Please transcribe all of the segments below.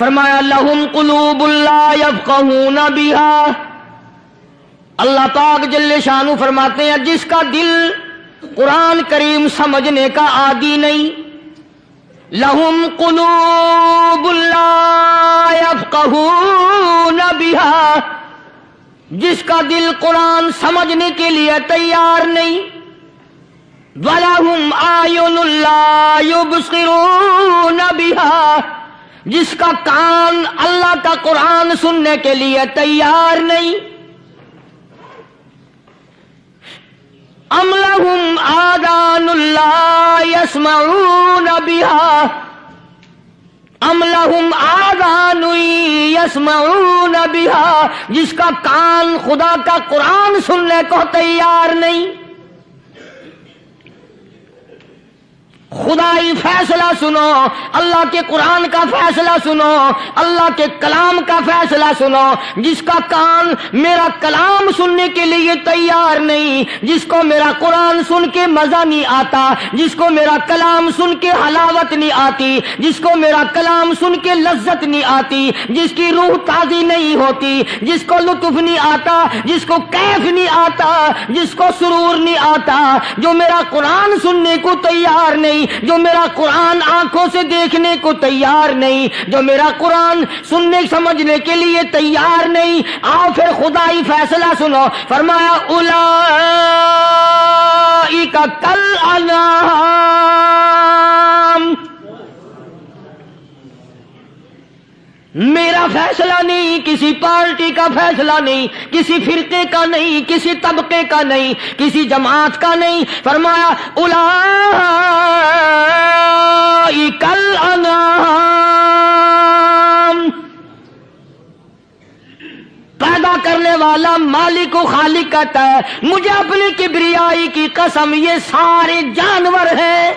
فرمایا لہم قلوب لا یفقہون بہا، اللہ پاک جل شانہ فرماتے ہیں جس کا دل قرآن کریم سمجھنے کا عادی نہیں، لہم قلوب لا یفقہون بہا، جس کا دل قرآن سمجھنے کے لیے تیار نہیں، وَلَهُمْ أَعْيُنٌ لَا يُبْصِرُونَ بِهَا، جس کا کان اللہ کا قرآن سننے کے لیے تیار نہیں، أَمْ لَهُمْ آذَانٌ لَا يَسْمَعُونَ بِهَا، ام لہم آذان یسمعون بها، جس کا کان خدا کا قرآن سننے کو تیار نہیں۔ خدائی فیصلہ سنو، اللہ کے قرآن کا فیصلہ سنو، اللہ کے کلام کا فیصلہ سنو۔ جس کا کان میرا کلام سننے کے لیے تیار نہیں، جس کو میرا قرآن سن کے مزہ نہیں آتا، جس کو میرا کلام سن کے حلاوت نہیں آتی، جس کو میرا کلام سن کے لذت نہیں آتی، جس کی روح تازی نہیں ہوتی، جس کو لطف نہیں آتا، جس کو کیف نہیں آتا، جس کو سرور نہیں آتا، جو میرا قرآن سننے کو تیار نہیں، جو میرا قرآن آنکھوں سے دیکھنے کو تیار نہیں، جو میرا قرآن سننے سمجھنے کے لیے تیار نہیں، آؤ پھر خدائی فیصلہ سنو۔ فرمایا اولئک کالانعام، میرا فیصلہ نہیں، کسی پارٹی کا فیصلہ نہیں، کسی فرقے کا نہیں، کسی طبقے کا نہیں، کسی جماعت کا نہیں۔ فرمایا اولئک الانعام، پیدا کرنے والا مالک و خالق کہتا ہے مجھے اپنی کبریائی کی قسم یہ سارے جانور ہیں،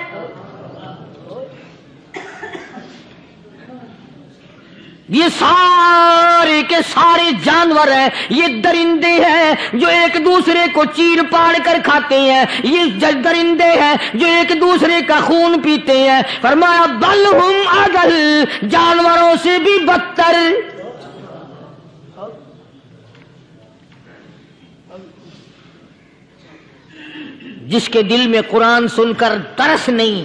یہ سارے کے سارے جانور ہیں، یہ درندے ہیں جو ایک دوسرے کو چیر پاڑ کر کھاتے ہیں، یہ درندے ہیں جو ایک دوسرے کا خون پیتے ہیں۔ فرمایا بل ہم اضل، جانوروں سے بھی بدتر۔ جس کے دل میں قرآن سن کر ترس نہیں،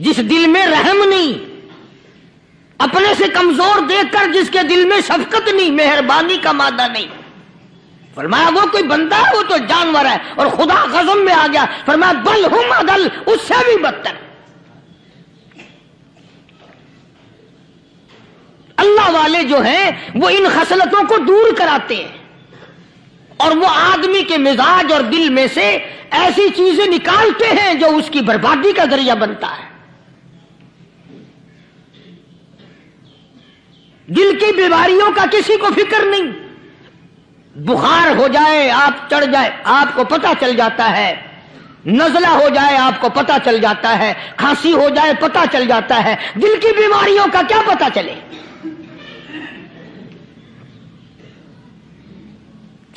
جس دل میں رحم نہیں، اپنے سے کمزور دیکھ کر جس کے دل میں شفقت نہیں، مہربانی کا مادہ نہیں، فرمایا وہ کوئی بندہ ہے، وہ تو جانور ہے۔ اور خدا غضب میں آ گیا، فرمایا بل ہم اضل، اس سے بھی بدتر۔ اللہ والے جو ہیں وہ ان خصلتوں کو دور کراتے ہیں، اور وہ آدمی کے مزاج اور دل میں سے ایسی چیزیں نکالتے ہیں جو اس کی بربادی کا ذریعہ بنتا ہے۔ دل کی بیماریوں کا کسی کو فکر نہیں، بخار ہو جائے آپ چڑھ جائے آپ کو پتہ چل جاتا ہے، نزلہ ہو جائے آپ کو پتہ چل جاتا ہے، کھانسی ہو جائے پتہ چل جاتا ہے، دل کی بیماریوں کا کیا پتہ چلے؟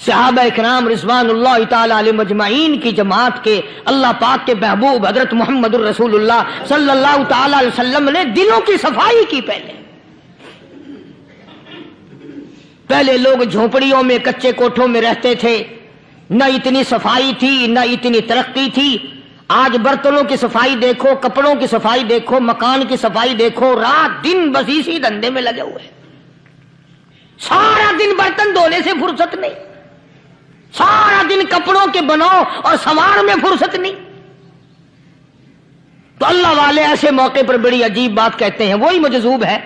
صحابہ اکرام رضوان اللہ تعالی علیہم اجمعین کی جماعت کے اللہ پاک کے محبوب حضرت محمد الرسول اللہ صلی اللہ تعالی علیہ وسلم نے دلوں کی صفائی کی۔ پہلے لوگ جھونپڑیوں میں کچے کوٹھوں میں رہتے تھے، نہ اتنی صفائی تھی نہ اتنی ترقی تھی۔ آج برتنوں کی صفائی دیکھو، کپڑوں کی صفائی دیکھو، مکان کی صفائی دیکھو، رات دن بس اسی دھندے میں لگے ہوئے، سارا دن برتن دھونے سے فرصت نہیں، سارا دن کپڑوں کے بناؤ اور سنوار میں فرصت نہیں۔ تو اللہ والے ایسے موقع پر بڑی عجیب بات کہتے ہیں، وہی مجذوب ہے،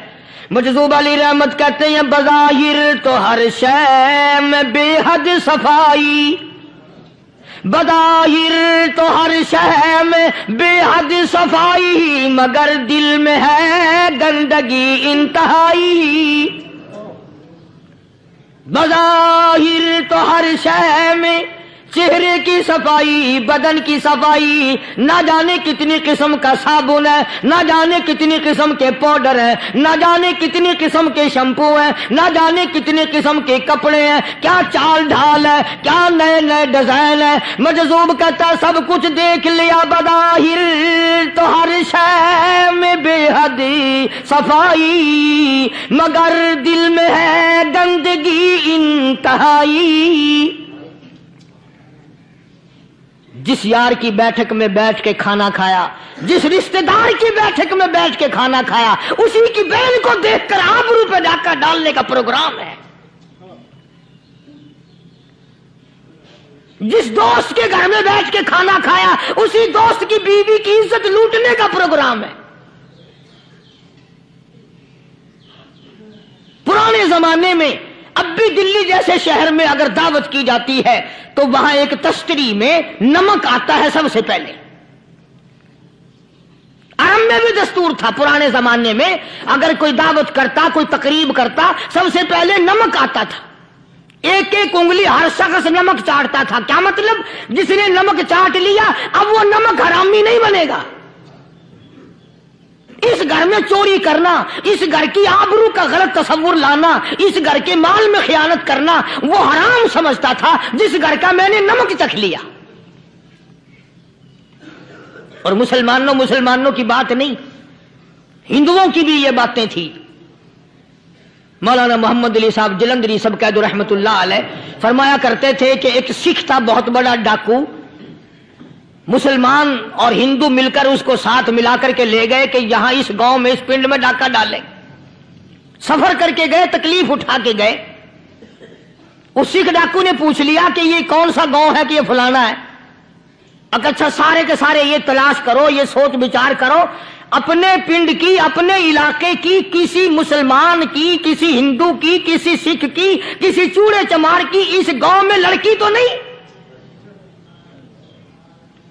مجذوب علی رحمت کہتے ہیں بظاہر تو ہر شے میں بے حد صفائی، بظاہر تو ہر شے میں بے حد صفائی، مگر دل میں ہے گندگی انتہائی۔ بظاہر تو ہر شے میں چہرے کی صفائی، بدن کی صفائی، نہ جانے کتنی قسم کا صابن ہے، نہ جانے کتنی قسم کے پاؤڈر ہیں، نہ جانے کتنی قسم کے شیمپو ہیں، نہ جانے کتنی قسم کے کپڑے ہیں، کیا چال ڈھال ہے، کیا نئے نئے ڈیزائن ہے۔ مجذوب کہتا ہے سب کچھ دیکھ لیا بظاہر، تو ہر شے میں بے حد صفائی، مگر دل میں ہے گندگی انتہائی۔ جس یار کی بیٹھک میں بیٹھ کے کھانا کھایا، جس رشتہ دار کی بیٹھک میں بیٹھ کے کھانا کھایا، اسی کی بہن کو دیکھ کر آبرو پہ ڈاکہ ڈالنے کا پروگرام ہے۔ جس دوست کے گھر میں بیٹھ کے کھانا کھایا، اسی دوست کی بیوی کی عزت لوٹنے کا پروگرام ہے۔ پرانے زمانے میں اب بھی دلی جیسے شہر میں اگر دعوت کی جاتی ہے تو وہاں ایک تشتری میں نمک آتا ہے سب سے پہلے۔ عرب میں بھی دستور تھا پرانے زمانے میں، اگر کوئی دعوت کرتا، کوئی تقریب کرتا، سب سے پہلے نمک آتا تھا۔ ایک ایک انگلی ہر شخص نمک چاٹتا تھا۔ کیا مطلب؟ جس نے نمک چاٹ لیا اب وہ نمک حرامی نہیں بنے گا۔ اس گھر میں چوری کرنا، اس گھر کی آبرو کا غلط تصور لانا، اس گھر کے مال میں خیانت کرنا وہ حرام سمجھتا تھا جس گھر کا میں نے نمک چکھ لیا۔ اور مسلمانوں کی بات نہیں، ہندوؤں کی بھی یہ باتیں تھی۔ مولانا محمد علی صاحب جلندری سب قید رحمت اللہ علیہ فرمایا کرتے تھے کہ ایک سکھ تھا بہت بڑا ڈاکو، مسلمان اور ہندو مل کر اس کو ساتھ ملا کر کے لے گئے کہ یہاں اس گاؤں میں اس پنڈ میں ڈاکہ ڈالیں۔ سفر کر کے گئے، تکلیف اٹھا کے گئے۔ اس سکھ ڈاکو نے پوچھ لیا کہ یہ کون سا گاؤں ہے کہ یہ فلانا ہے۔ اچھا سارے کے سارے یہ تلاش کرو، یہ سوچ بچار کرو، اپنے پنڈ کی، اپنے علاقے کی، کسی مسلمان کی، کسی ہندو کی، کسی سکھ کی، کسی چوڑے چمار کی اس گاؤں میں لڑکی تو نہیں؟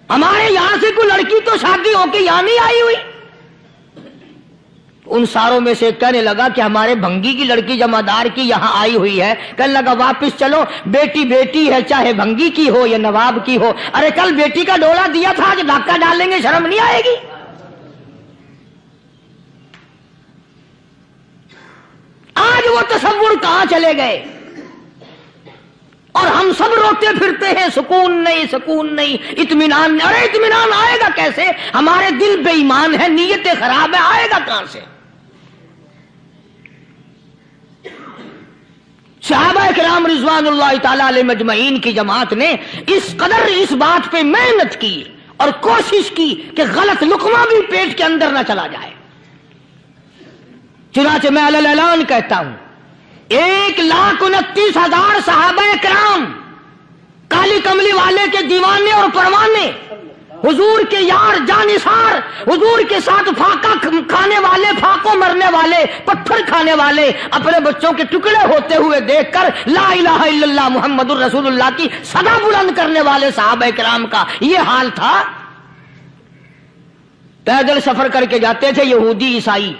ہمارے یہاں سے کوئی لڑکی تو شادی ہو کے یہاں نہیں آئی ہوئی؟ ان ساروں میں سے کہنے لگا کہ ہمارے بھنگی کی لڑکی جمعدار کی یہاں آئی ہوئی ہے۔ کہنے لگا واپس چلو، بیٹی بیٹی ہے، چاہے بھنگی کی ہو یا نواب کی ہو۔ ارے کل بیٹی کا ڈولا دیا تھا، آج ڈاکہ ڈالیں گے، شرم نہیں آئے گی؟ آج وہ تصور کہاں چلے گئے؟ اور ہم سب روتے پھرتے ہیں سکون نہیں، سکون نہیں، اطمینان نہیں۔ ارے اطمینان آئے گا کیسے؟ ہمارے دل بے ایمان ہے، نیتیں خراب ہے، آئے گا کہاں سے؟ صحابہ کرام رضوان اللہ تعالی علیہ مجمعین کی جماعت نے اس قدر اس بات پہ محنت کی اور کوشش کی کہ غلط لقمہ بھی پیٹ کے اندر نہ چلا جائے۔ چنانچہ میں علی الاعلان کہتا ہوں 1,29,000 صحابہ کرام، کالی کملی والے کے دیوانے اور پروانے، حضور کے یار جانثار، حضور کے ساتھ فاقہ کھانے والے، فاقوں مرنے والے، پتھر کھانے والے، اپنے بچوں کے ٹکڑے ہوتے ہوئے دیکھ کر لا الہ الا اللہ محمد الرسول اللہ کی صدا بلند کرنے والے صحابہ کرام کا یہ حال تھا۔ پیدل سفر کر کے جاتے تھے یہودی عیسائی،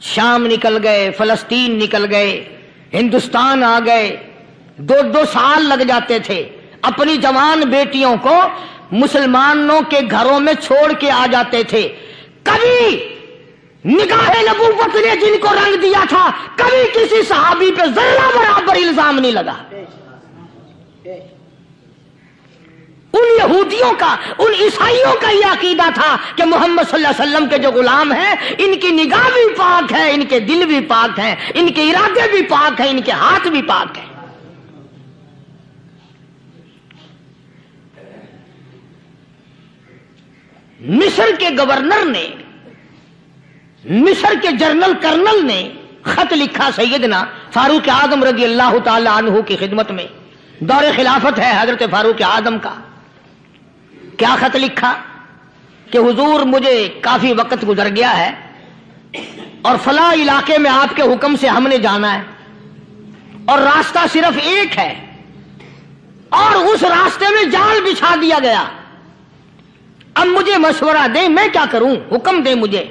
شام نکل گئے، فلسطین نکل گئے، ہندوستان آ گئے، 2 سال لگ جاتے تھے۔ اپنی جوان بیٹیوں کو مسلمانوں کے گھروں میں چھوڑ کے آ جاتے تھے۔ کبھی نگاہ نبوت نے جن کو رنگ دیا تھا، کبھی کسی صحابی پہ ذرہ برابر الزام نہیں لگا۔ ان یہودیوں کا، ان عیسائیوں کا یہ عقیدہ تھا کہ محمد صلی اللہ علیہ وسلم کے جو غلام ہیں ان کی نگاہ بھی پاک ہے، ان کے دل بھی پاک ہیں، ان کے ارادے بھی پاک ہیں، ان کے ہاتھ بھی پاک ہیں۔ مصر کے گورنر نے، مصر کے جنرل کرنل نے خط لکھا سیدنا فاروق اعظم رضی اللہ تعالی عنہ کی خدمت میں، دور خلافت ہے حضرت فاروق اعظم کا۔ کیا خط لکھا کہ حضور مجھے کافی وقت گزر گیا ہے اور فلاں علاقے میں آپ کے حکم سے ہم نے جانا ہے اور راستہ صرف ایک ہے اور اس راستے میں جال بچھا دیا گیا۔ اب مجھے مشورہ دیں میں کیا کروں، حکم دیں مجھے۔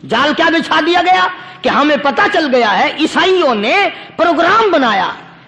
جال کیا بچھا دیا گیا کہ ہمیں پتہ چل گیا ہے عیسائیوں نے پروگرام بنایا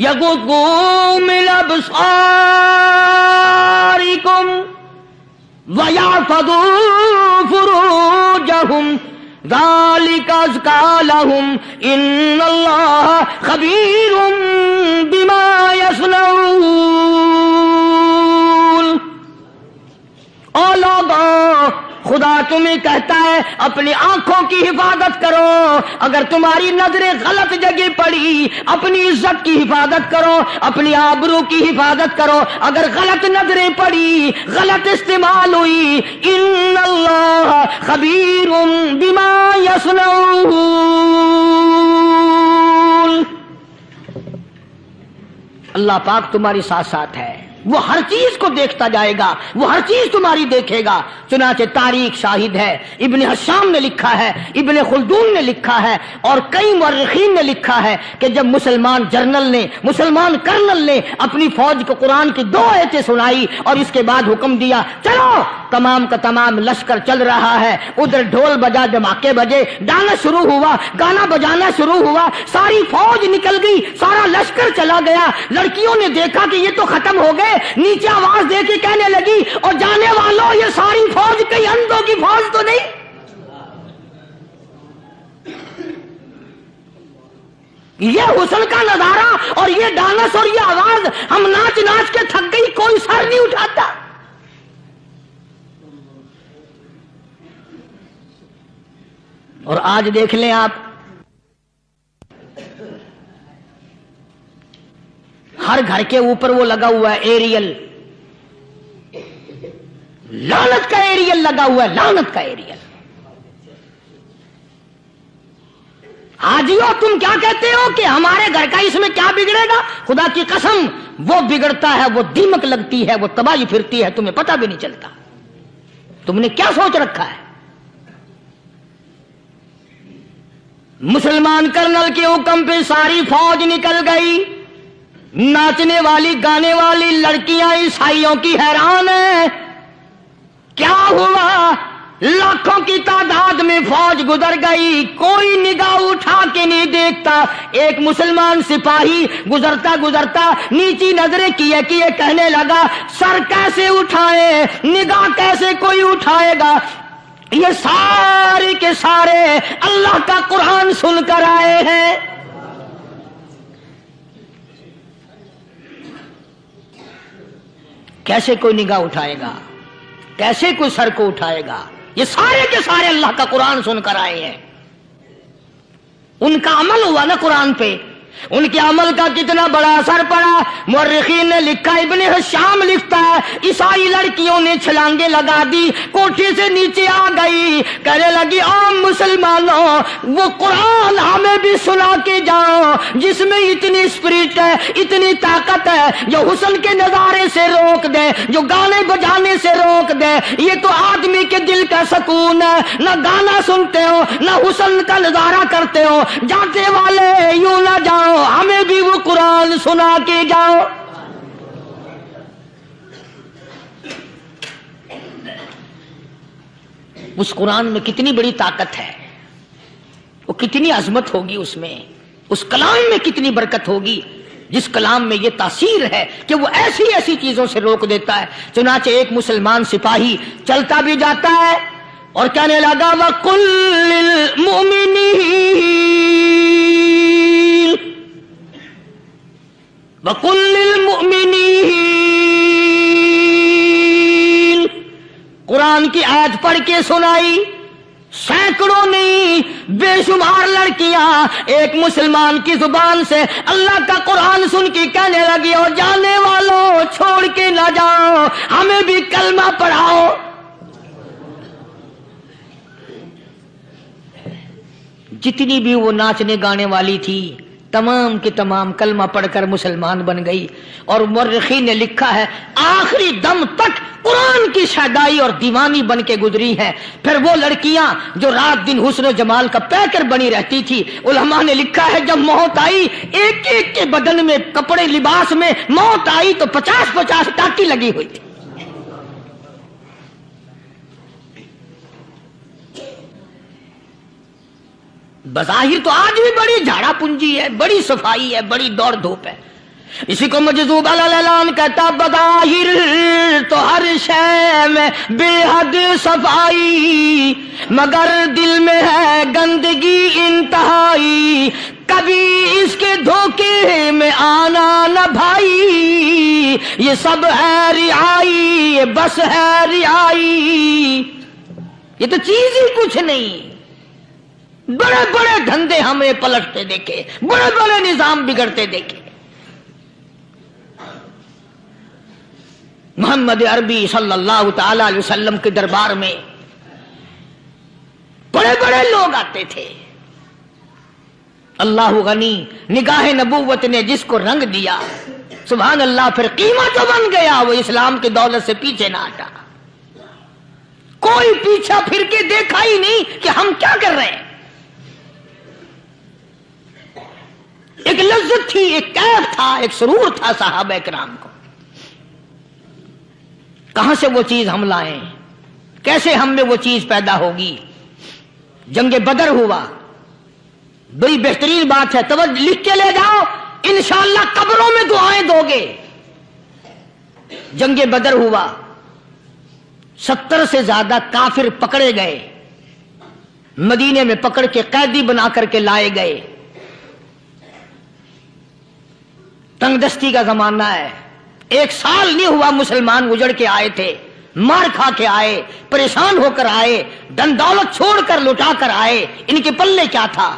یغضوا من ابصارکم وَيَحْفَظُوا فُرُوجَهُمْ ذَلِكَ أَزْكَىٰ لَهُمْ إِنَّ اللَّهَ خَبِيرٌ بِمَا يَصْنَعُونَ۔ او لوگوں، خدا تمہیں کہتا ہے اپنی آنکھوں کی حفاظت کرو، اگر تمہاری نظریں غلط جگہ پڑی اپنی عزت کی حفاظت کرو، اپنی آبرو کی حفاظت کرو، اگر غلط نظریں پڑی غلط استعمال ہوئی، ان اللہ خبیر بما یصنعون، اللہ پاک تمہاری ساتھ ساتھ ہے، وہ ہر چیز کو دیکھتا جائے گا، وہ ہر چیز تمہاری دیکھے گا۔ چنانچہ تاریخ شاہد ہے، ابن حشام نے لکھا ہے، ابن خلدون نے لکھا ہے، اور کئی مورخین نے لکھا ہے کہ جب مسلمان جرنل نے، مسلمان کرنل نے اپنی فوج کو قرآن کی 2 آیتیں سنائی اور اس کے بعد حکم دیا چلو، تمام کا تمام لشکر چل رہا ہے، ادھر ڈھول بجا، دھماکے بجے، گانا شروع ہوا، گانا بجانا شروع ہوا، ساری فوج نکل گئی، سارا لشکر چلا گیا۔ لڑکیوں نے دیکھا کہ یہ تو ختم ہو گئے، نیچے آواز دے کے کہنے لگی اور جانے والوں یہ ساری فوج کئی اندھوں کی فوج تو نہیں؟ یہ حسن کا نظارہ اور یہ ڈانس اور یہ آواز، ہم ناچ ناچ کے تھک گئی، کوئی سر نہیں اٹھاتا۔ اور آج دیکھ لیں آپ، ہر گھر کے اوپر وہ لگا ہوا ہے ایریل، لعنت کا ایریل لگا ہوا ہے، لعنت کا ایریل۔ حاجیو تم کیا کہتے ہو کہ ہمارے گھر کا اس میں کیا بگڑے گا؟ خدا کی قسم وہ بگڑتا ہے، وہ دیمک لگتی ہے، وہ تباہی پھرتی ہے، تمہیں پتہ بھی نہیں چلتا۔ تم نے کیا سوچ رکھا ہے؟ مسلمان کرنل کے حکم پہ ساری فوج نکل گئی، ناچنے والی گانے والی لڑکیاں عیسائیوں کی حیران ہیں، کیا ہوا؟ لاکھوں کی تعداد میں فوج گزر گئی، کوئی نگاہ اٹھا کے نہیں دیکھتا۔ ایک مسلمان سپاہی گزرتا گزرتا نیچی نظریں کیے کیے کہنے لگا سر کیسے اٹھائے، نگاہ کیسے کوئی اٹھائے گا؟ یہ سارے کے سارے اللہ کا قرآن سن کر آئے ہیں۔ کیسے کوئی نگاہ اٹھائے گا؟ کیسے کوئی سر کو اٹھائے گا؟ یہ سارے کے سارے اللہ کا قرآن سن کر آئے ہیں۔ ان کا عمل ہوا نا قرآن پہ، ان کے عمل کا کتنا بڑا اثر پڑا۔ مورخین نے لکھا، ابن حشام لکھتا ہے عیسائی لڑکیوں نے چھلانگیں لگا دی، کوٹھی سے نیچے آ گئی، کہنے لگی عام مسلمانوں وہ قرآن ہمیں بھی سنا کے جاؤ جس میں اتنی اسپرٹ ہے، اتنی طاقت ہے، جو حسن کے نظارے سے روک دے، جو گانے بجانے سے روک دے۔ یہ تو آدمی کے دل کا سکون ہے، نہ گانا سنتے ہو نہ حسن کا نظارہ کرتے ہو، جاتے والے یوں نہ جاؤ، ہمیں بھی وہ قرآن سنا کے جاؤ۔ اس قرآن میں کتنی بڑی طاقت ہے، وہ کتنی عظمت ہوگی، اس میں اس کلام میں کتنی برکت ہوگی، جس کلام میں یہ تاثیر ہے کہ وہ ایسی ایسی چیزوں سے روک دیتا ہے۔ چنانچہ ایک مسلمان سپاہی چلتا بھی جاتا ہے اور کہنے لگا وَقُلْ لِلْمُؤْمِنِينَ وَقُلْ لِلْمُؤْمِنِينَ، قرآن کی آیت پڑھ کے سنائی، سینکڑوں نہیں بے شمار لڑکیاں ایک مسلمان کی زبان سے اللہ کا قرآن سن کے کہنے لگی اور جانے والوں چھوڑ کے نہ جاؤ، ہمیں بھی کلمہ پڑھاؤ۔ جتنی بھی وہ ناچنے گانے والی تھی تمام کی تمام کلمہ پڑھ کر مسلمان بن گئی، اور مورخین نے لکھا ہے آخری دم تک قرآن کی شیدائی اور دیوانی بن کے گزری ہے۔ پھر وہ لڑکیاں جو رات دن حسن و جمال کا پیکر بنی رہتی تھی، علماء نے لکھا ہے جب موت آئی ایک ایک کے بدن میں کپڑے لباس میں موت آئی تو 50-50 ٹاکی لگی ہوئی تھی۔ بظاہر تو آج بھی بڑی جھاڑا پنجی ہے، بڑی صفائی ہے، بڑی دوڑ دھوپ ہے، اسی کو مجذوب اعلان کہتا بظاہر تو ہر شے میں بے حد صفائی، مگر دل میں ہے گندگی انتہائی، کبھی اس کے دھوکے میں آنا نہ بھائی، یہ سب ہے رعائی، یہ بس ہے رعائی، یہ تو چیز ہی کچھ نہیں۔ بڑے بڑے دھندے ہم نے پلٹتے دیکھے، بڑے بڑے نظام بگڑتے دیکھے۔ محمد عربی صلی اللہ تعالی علیہ وسلم کے دربار میں بڑے بڑے لوگ آتے تھے۔ اللہ غنی، نگاہ نبوت نے جس کو رنگ دیا، سبحان اللہ، پھر قیمت جو بن گیا وہ اسلام کی دولت سے پیچھے نہ ہٹا۔ کوئی پیچھا پھر کے دیکھا ہی نہیں کہ ہم کیا کر رہے ہیں۔ ایک لذت تھی، ایک کیف تھا، ایک سرور تھا صحابہ کرام کو۔ کہاں سے وہ چیز ہم لائیں؟ کیسے ہم میں وہ چیز پیدا ہوگی؟ جنگ بدر ہوا، بڑی بہترین بات ہے، توجہ لکھ کے لے جاؤ، انشاءاللہ قبروں میں دعائیں دو گے۔ جنگ بدر ہوا، 70 سے زیادہ کافر پکڑے گئے، مدینے میں پکڑ کے قیدی بنا کر کے لائے گئے۔ تنگ دستی کا زمانہ ہے، 1 سال نہیں ہوا مسلمان اجڑ کے آئے تھے، مار کھا کے آئے، پریشان ہو کر آئے، دن دولت چھوڑ کر لٹا کر آئے، ان کے پلے کیا تھا؟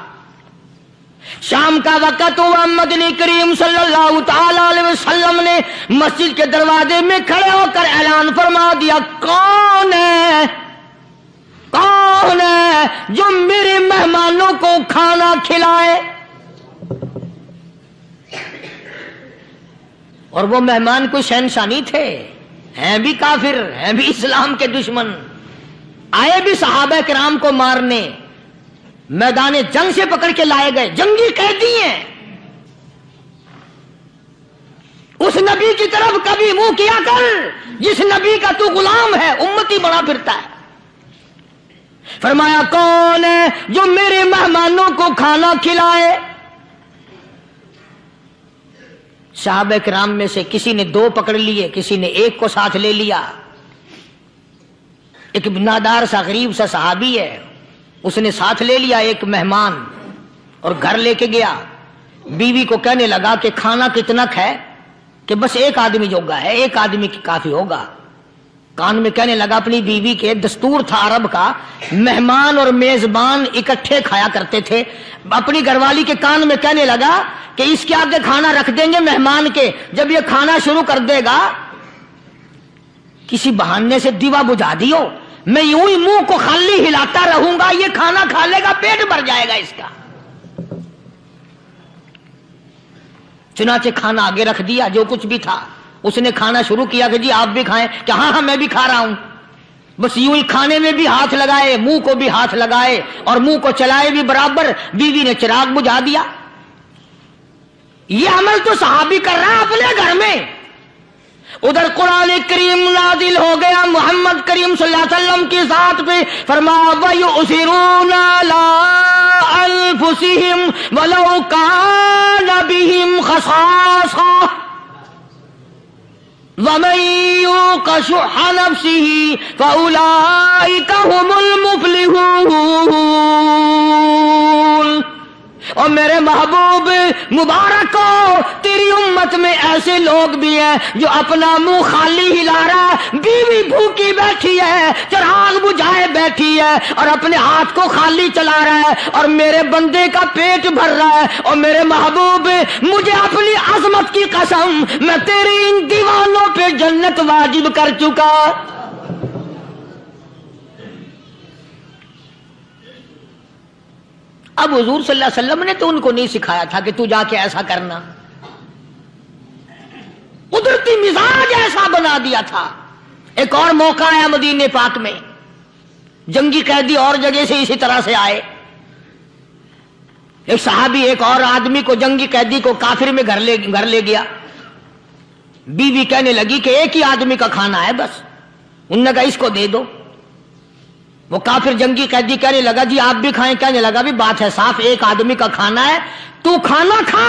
شام کا وقت ہوا، مدنی کریم صلی اللہ تعالی علیہ وسلم نے مسجد کے دروازے میں کھڑے ہو کر اعلان فرما دیا، کون ہے، کون ہے جو میرے مہمانوں کو کھانا کھلائے؟ اور وہ مہمان کوئی شہنشاہ نہیں تھے، ہیں بھی کافر، ہیں بھی اسلام کے دشمن، آئے بھی صحابہ کرام کو مارنے، میدان جنگ سے پکڑ کے لائے گئے، جنگی قیدی ہیں۔ اس نبی کی طرف کبھی منہ کیا کر جس نبی کا تو غلام ہے، امتی بنا پھرتا ہے۔ فرمایا کون ہے جو میرے مہمانوں کو کھانا کھلائے؟ صحابہ کرام میں سے کسی نے 2 پکڑ لیے، کسی نے 1 کو ساتھ لے لیا۔ ایک نادار سا غریب سا صحابی ہے، اس نے ساتھ لے لیا ایک مہمان اور گھر لے کے گیا۔ بیوی کو کہنے لگا کہ کھانا کتنا ہے؟ کہ بس 1 آدمی جوگا ہے، 1 آدمی کی کافی ہوگا۔ کان میں کہنے لگا اپنی بیوی کے، دستور تھا عرب کا، مہمان اور میزبان اکٹھے کھایا کرتے تھے۔ اپنی گھر والی کے کان میں کہنے لگا کہ اس کے آگے کھانا رکھ دیں گے مہمان کے، جب یہ کھانا شروع کر دے گا کسی بہانے سے دیوا بجھا دیو، میں یوں ہی منہ کو خالی ہلاتا رہوں گا، یہ کھانا کھا لے گا، پیٹ بھر جائے گا اس کا۔ چنانچہ کھانا آگے رکھ دیا، جو کچھ بھی تھا۔ اس نے کھانا شروع کیا کہ جی آپ بھی کھائیں، کہ ہاں ہاں میں بھی کھا رہا ہوں۔ بس یوں ہی کھانے میں بھی ہاتھ لگائے، منہ کو بھی ہاتھ لگائے اور منہ کو چلائے بھی برابر۔ بیوی نے چراغ بجھا دیا۔ یہ عمل تو صحابی کر رہا ہے اپنے گھر میں۔ ادھر قرآن کریم نازل ہو گیا محمد کریم صلی اللہ علیہ وسلم کی ذات پہ، فرمایا وَيُؤْثِرُونَ عَلَىٰ أَنفُسِهِمْ وَلَوْ كَانَ بِهِمْ خَصَاصَةٌ وَمَن يُوقَ شُحَّ نَفْسِهِ فَأُولَٰئِكَ هُمُ الْمُفْلِحُونَ۔ اور میرے محبوب مبارک ہو، تیری امت میں ایسے لوگ بھی ہیں جو اپنا منہ خالی ہلا رہا ہے، بیوی بھوکی بیٹھی ہے، چراغ بجھائے بیٹھی ہے اور اپنے ہاتھ کو خالی چلا رہا ہے اور میرے بندے کا پیٹ بھر رہا ہے۔ اور میرے محبوب مجھے اپنی عظمت کی قسم، میں تیری ان دیوانوں پہ جنت واجب کر چکا۔ اب حضور صلی اللہ علیہ وسلم نے تو ان کو نہیں سکھایا تھا کہ تو جا کے ایسا کرنا، قدرتی مزاج ایسا بنا دیا تھا۔ ایک اور موقع آیا مدینے پاک میں، جنگی قیدی اور جگہ سے اسی طرح سے آئے۔ ایک صحابی ایک اور آدمی کو، جنگی قیدی کو کافر میں گھر لے گیا۔ بیوی کہنے لگی کہ 1 ہی آدمی کا کھانا ہے بس، انہوں نے کہا اس کو دے دو۔ وہ کافر جنگی قیدی کہنے لگا جی آپ بھی کھائیں، کہنے لگا بھی بات ہے صاف، 1 آدمی کا کھانا ہے، تو کھانا کھا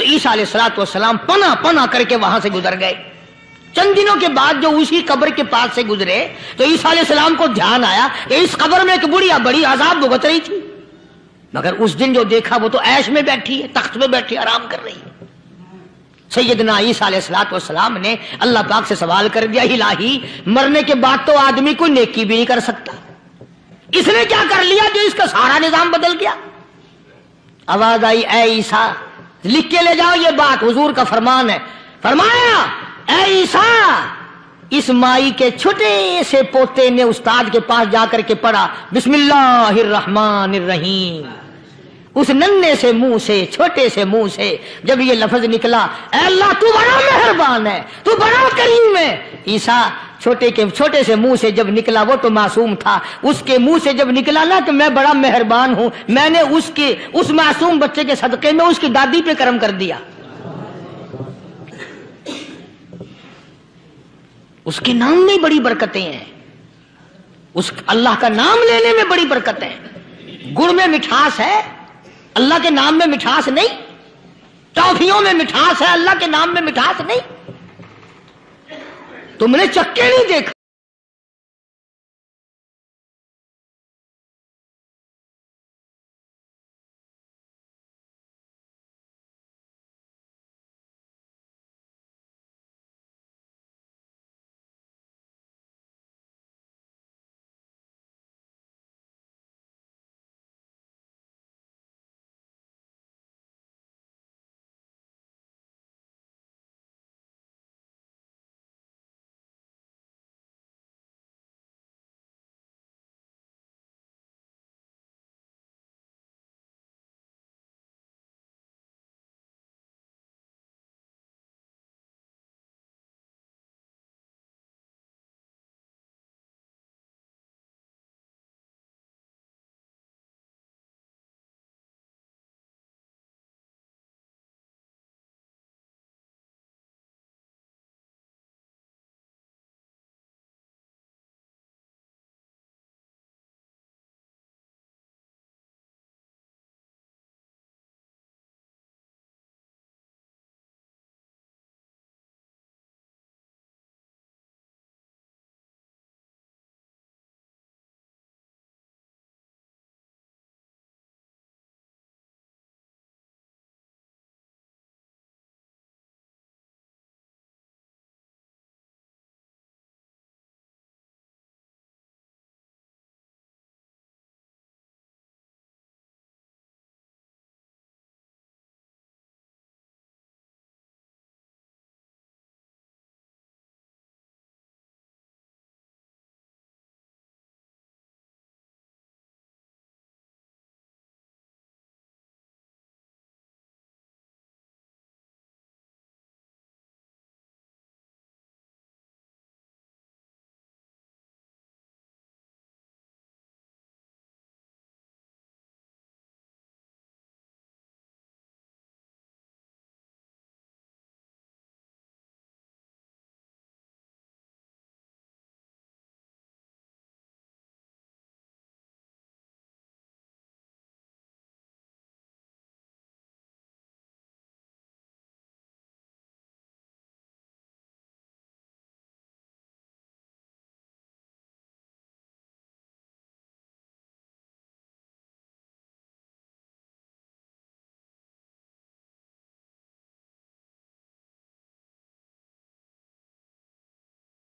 تو عیسیٰ علیہ السلام پناہ پناہ کر کے وہاں سے گزر گئے. چند دنوں کے بعد جو اسی قبر کے پاس سے گزرے تو عیسیٰ علیہ السلام کو دھیان آیا کہ اس قبر میں ایک بڑھیا بڑی عذاب بھگت رہی تھی، مگر اس دن جو دیکھا وہ تو عیش میں بیٹھی ہے، تخت میں بیٹھی آرام کر رہی ہے. سیدنا عیسیٰ علیہ السلام نے اللہ پاک سے سوال کر دیا، الہی مرنے کے بعد تو آدمی کوئی نیکی بھی نہیں کر سکتا، اس نے کیا کر لیا جو اس کا سارا نظام بدل گیا؟ آواز آئی، اے عیسیٰ لکھ کے لے جاؤ یہ بات، حضور کا فرمان ہے. فرمایا، اے عیسیٰ اس مائی کے چھوٹے سے پوتے نے استاد کے پاس جا کر کے پڑھا بسم اللہ الرحمن الرحیم. اس ننھے سے منہ سے، چھوٹے سے منہ سے جب یہ لفظ نکلا، اے اللہ تو بڑا مہربان ہے، تو بڑا کریم ہے. عیسیٰ چھوٹے سے منہ سے جب نکلا، وہ تو معصوم تھا، اس کے منہ سے جب نکلا نا کہ میں بڑا مہربان ہوں، میں نے اس معصوم بچے کے صدقے میں اس کی دادی پہ کرم کر دیا. اس کے نام میں بڑی برکتیں ہیں، اس اللہ کا نام لینے میں بڑی برکتیں ہیں. گڑ میں مٹھاس ہے، اللہ کے نام میں مٹھاس نہیں. ٹافیوں میں مٹھاس ہے، اللہ کے نام میں مٹھاس نہیں. تم نے چکے نہیں دیکھا.